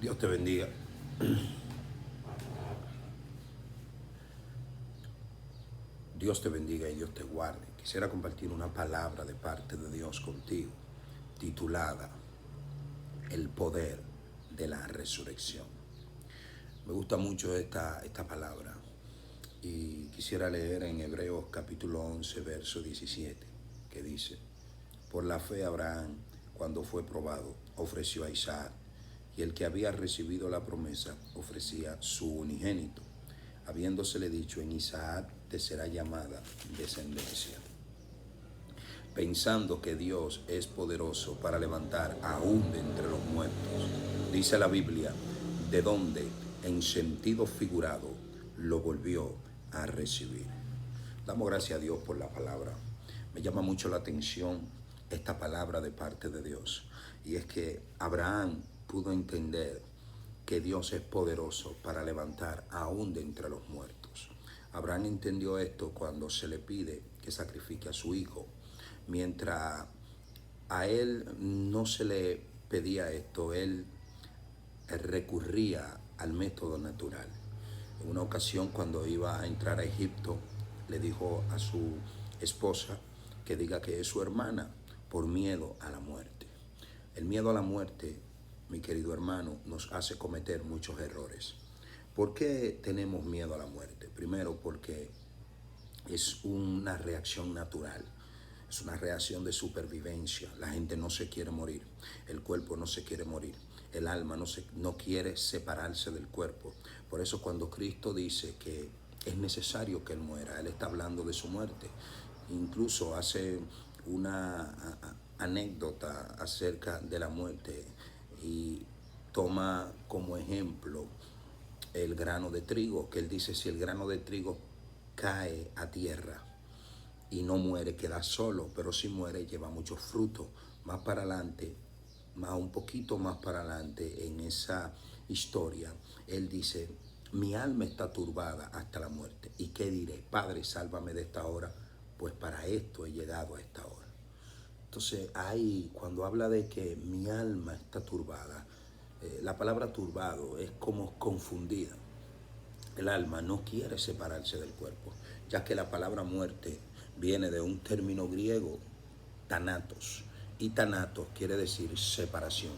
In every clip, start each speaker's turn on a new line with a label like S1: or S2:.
S1: Dios te bendiga. Dios te bendiga y Dios te guarde. Quisiera compartir una palabra de parte de Dios contigo, titulada El poder de la resurrección. Me gusta mucho esta palabra y quisiera leer en Hebreos capítulo 11, verso 17, que dice: por la fe Abraham, cuando fue probado, ofreció a Isaac, y el que había recibido la promesa ofrecía su unigénito, habiéndosele dicho: en Isaac te será llamada descendencia, pensando que Dios es poderoso para levantar aún de entre los muertos. Dice la Biblia, de donde en sentido figurado lo volvió a recibir. Damos gracias a Dios por la palabra. Me llama mucho la atención esta palabra de parte de Dios, y es que Abraham pudo entender que Dios es poderoso para levantar aún de entre los muertos. Abraham entendió esto cuando se le pide que sacrifique a su hijo. Mientras a él no se le pedía esto, él recurría al método natural. En una ocasión, cuando iba a entrar a Egipto, le dijo a su esposa que diga que es su hermana, por miedo a la muerte. El miedo a la muerte, mi querido hermano, nos hace cometer muchos errores. ¿Por qué tenemos miedo a la muerte? Primero, porque es una reacción natural. Es una reacción de supervivencia. La gente no se quiere morir. El cuerpo no se quiere morir. El alma no quiere separarse del cuerpo. Por eso cuando Cristo dice que es necesario que Él muera, Él está hablando de su muerte. Incluso hace una anécdota acerca de la muerte y toma como ejemplo el grano de trigo, que Él dice: si el grano de trigo cae a tierra y no muere, queda solo, pero si muere, lleva muchos frutos. Más para adelante, un poquito más para adelante en esa historia, Él dice: mi alma está turbada hasta la muerte. ¿Y qué diré? Padre, sálvame de esta hora, pues para esto he llegado a esta hora. Entonces ahí, cuando habla de que mi alma está turbada, la palabra turbado es como confundida. El alma no quiere separarse del cuerpo, ya que la palabra muerte viene de un término griego, thanatos, y thanatos quiere decir separación.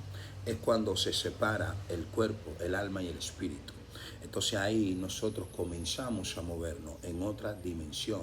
S1: Es cuando se separa el cuerpo, el alma y el espíritu. Entonces ahí nosotros comenzamos a movernos en otra dimensión.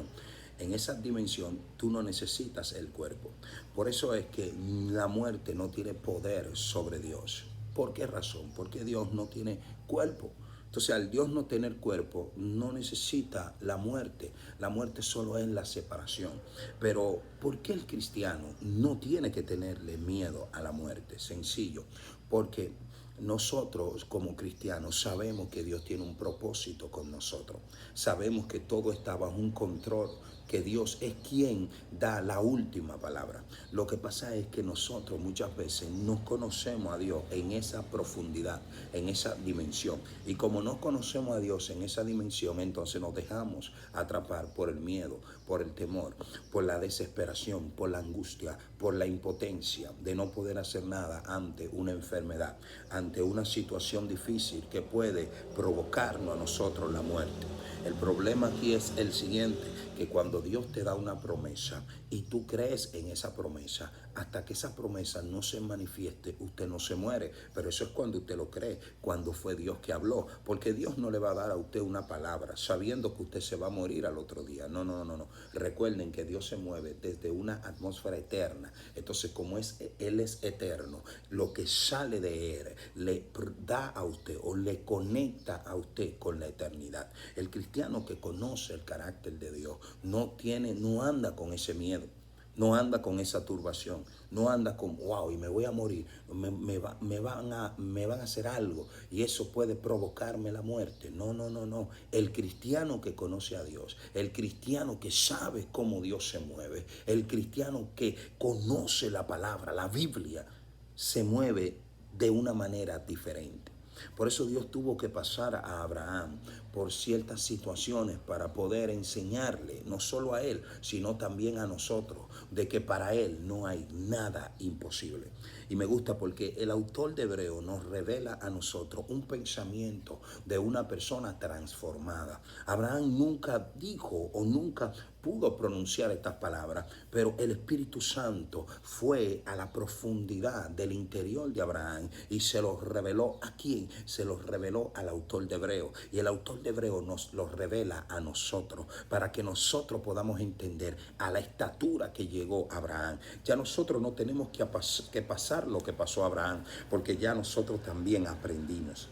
S1: En esa dimensión tú no necesitas el cuerpo. Por eso es que la muerte no tiene poder sobre Dios. ¿Por qué razón? Porque Dios no tiene cuerpo. Entonces, al Dios no tener cuerpo, no necesita la muerte. La muerte solo es la separación. Pero, ¿por qué el cristiano no tiene que tenerle miedo a la muerte? Sencillo, porque nosotros como cristianos sabemos que Dios tiene un propósito con nosotros. Sabemos que todo está bajo un control, que Dios es quien da la última palabra. Lo que pasa es que nosotros muchas veces no conocemos a Dios en esa profundidad, en esa dimensión. Y como no conocemos a Dios en esa dimensión, entonces nos dejamos atrapar por el miedo, por el temor, por la desesperación, por la angustia, por la impotencia de no poder hacer nada ante una enfermedad, ante una situación difícil que puede provocarnos a nosotros la muerte. El problema aquí es el siguiente, que cuando Dios te da una promesa y tú crees en esa promesa, hasta que esa promesa no se manifieste, usted no se muere. Pero eso es cuando usted lo cree, cuando fue Dios que habló. Porque Dios no le va a dar a usted una palabra sabiendo que usted se va a morir al otro día. No, no, no, no. Recuerden que Dios se mueve desde una atmósfera eterna. Entonces, como Él es eterno, lo que sale de Él le da a usted o le conecta a usted con la eternidad. El cristiano que conoce el carácter de Dios no anda con ese miedo, no anda con esa turbación, no anda con wow, y me voy a morir, me van a hacer algo y eso puede provocarme la muerte. No, no, no, no. El cristiano que conoce a Dios, el cristiano que sabe cómo Dios se mueve, el cristiano que conoce la palabra, la Biblia, se mueve de una manera diferente. Por eso Dios tuvo que pasar a Abraham por ciertas situaciones para poder enseñarle, no solo a él, sino también a nosotros, de que para él no hay nada imposible. Y me gusta porque el autor de Hebreo nos revela a nosotros un pensamiento de una persona transformada. Abraham nunca dijo o nunca pudo pronunciar estas palabras, pero el Espíritu Santo fue a la profundidad del interior de Abraham y se los reveló. ¿A quién? Se los reveló al autor de Hebreo, y el autor de Hebreo nos los revela a nosotros para que nosotros podamos entender a la estatura que llegó Abraham. Ya nosotros no tenemos que pasar lo que pasó a Abraham, porque ya nosotros también aprendimos.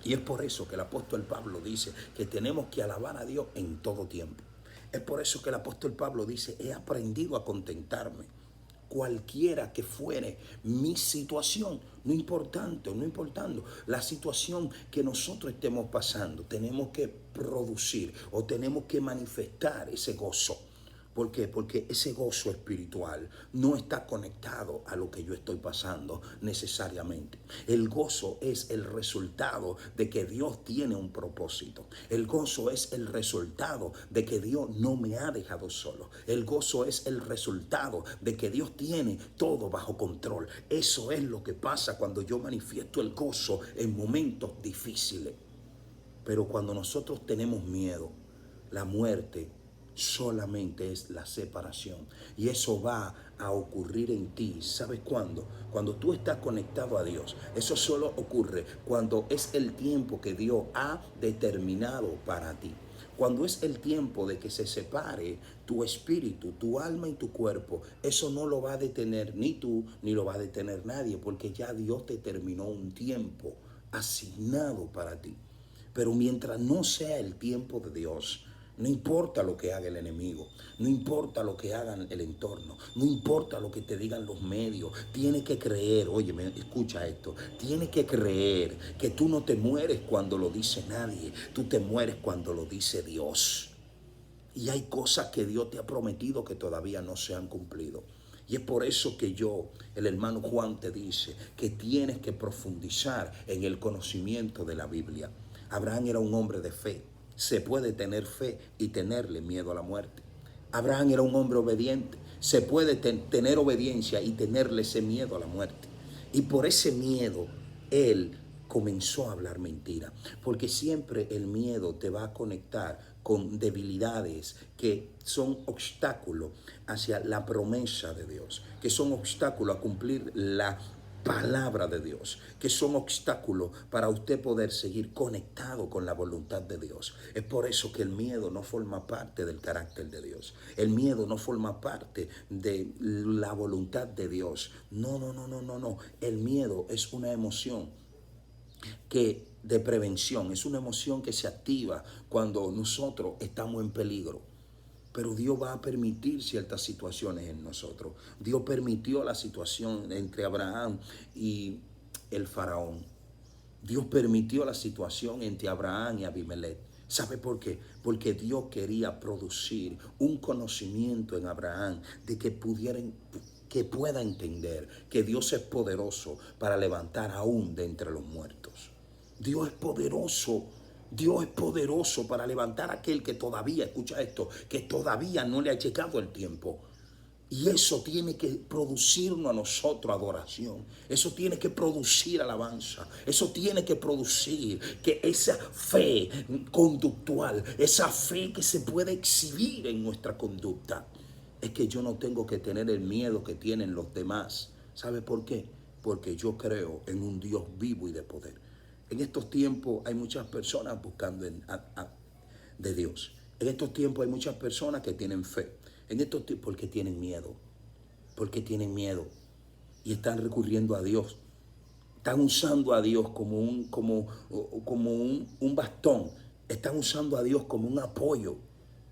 S1: Y es por eso que el apóstol Pablo dice que tenemos que alabar a Dios en todo tiempo. Es por eso que el apóstol Pablo dice, he aprendido a contentarme, cualquiera que fuere mi situación, no importando la situación que nosotros estemos pasando, tenemos que producir o tenemos que manifestar ese gozo. ¿Por qué? Porque ese gozo espiritual no está conectado a lo que yo estoy pasando necesariamente. El gozo es el resultado de que Dios tiene un propósito. El gozo es el resultado de que Dios no me ha dejado solo. El gozo es el resultado de que Dios tiene todo bajo control. Eso es lo que pasa cuando yo manifiesto el gozo en momentos difíciles. Pero cuando nosotros tenemos miedo, la muerte solamente es la separación. Y eso va a ocurrir en ti. ¿Sabes cuándo? Cuando tú estás conectado a Dios. Eso solo ocurre cuando es el tiempo que Dios ha determinado para ti. Cuando es el tiempo de que se separe tu espíritu, tu alma y tu cuerpo, eso no lo va a detener ni tú, ni lo va a detener nadie, porque ya Dios determinó un tiempo asignado para ti. Pero mientras no sea el tiempo de Dios, no importa lo que haga el enemigo, no importa lo que hagan el entorno, no importa lo que te digan los medios, tienes que creer, oye, escucha esto, tienes que creer que tú no te mueres cuando lo dice nadie, tú te mueres cuando lo dice Dios. Y hay cosas que Dios te ha prometido que todavía no se han cumplido. Y es por eso que el hermano Juan te dice que tienes que profundizar en el conocimiento de la Biblia. Abraham era un hombre de fe. Se puede tener fe y tenerle miedo a la muerte. Abraham era un hombre obediente. Se puede tener obediencia y tenerle ese miedo a la muerte. Y por ese miedo, él comenzó a hablar mentira. Porque siempre el miedo te va a conectar con debilidades que son obstáculos hacia la promesa de Dios, que son obstáculos a cumplir la palabra de Dios, que son obstáculos para usted poder seguir conectado con la voluntad de Dios. Es por eso que el miedo no forma parte del carácter de Dios. El miedo no forma parte de la voluntad de Dios. No. El miedo es una emoción de prevención, es una emoción que se activa cuando nosotros estamos en peligro. Pero Dios va a permitir ciertas situaciones en nosotros. Dios permitió la situación entre Abraham y el faraón. Dios permitió la situación entre Abraham y Abimelech. ¿Sabe por qué? Porque Dios quería producir un conocimiento en Abraham de que pueda entender que Dios es poderoso para levantar aún de entre los muertos. Dios es poderoso. Dios es poderoso para levantar a aquel que todavía, escucha esto, que todavía no le ha llegado el tiempo. Y eso tiene que producirnos a nosotros adoración. Eso tiene que producir alabanza. Eso tiene que producir que esa fe conductual, esa fe que se puede exhibir en nuestra conducta. Es que yo no tengo que tener el miedo que tienen los demás. ¿Sabe por qué? Porque yo creo en un Dios vivo y de poder. En estos tiempos hay muchas personas buscando de Dios. En estos tiempos hay muchas personas que tienen fe. En estos tiempos porque tienen miedo. Porque tienen miedo. Y están recurriendo a Dios. Están usando a Dios como un bastón. Están usando a Dios como un apoyo.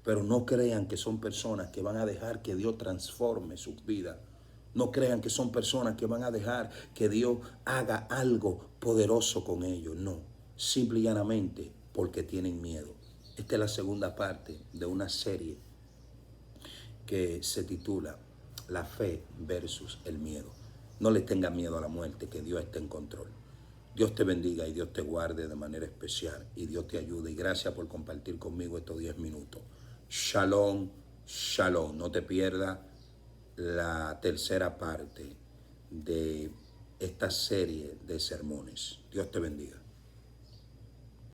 S1: Pero no crean que son personas que van a dejar que Dios transforme sus vidas. No crean que son personas que van a dejar que Dios haga algo poderoso con ellos. No, simple y llanamente porque tienen miedo. Esta es la segunda parte de una serie que se titula La fe versus el miedo. No le tengan miedo a la muerte, que Dios está en control. Dios te bendiga y Dios te guarde de manera especial y Dios te ayude. Y gracias por compartir conmigo estos 10 minutos. Shalom, shalom. No te pierdas la tercera parte de esta serie de sermones. Dios te bendiga.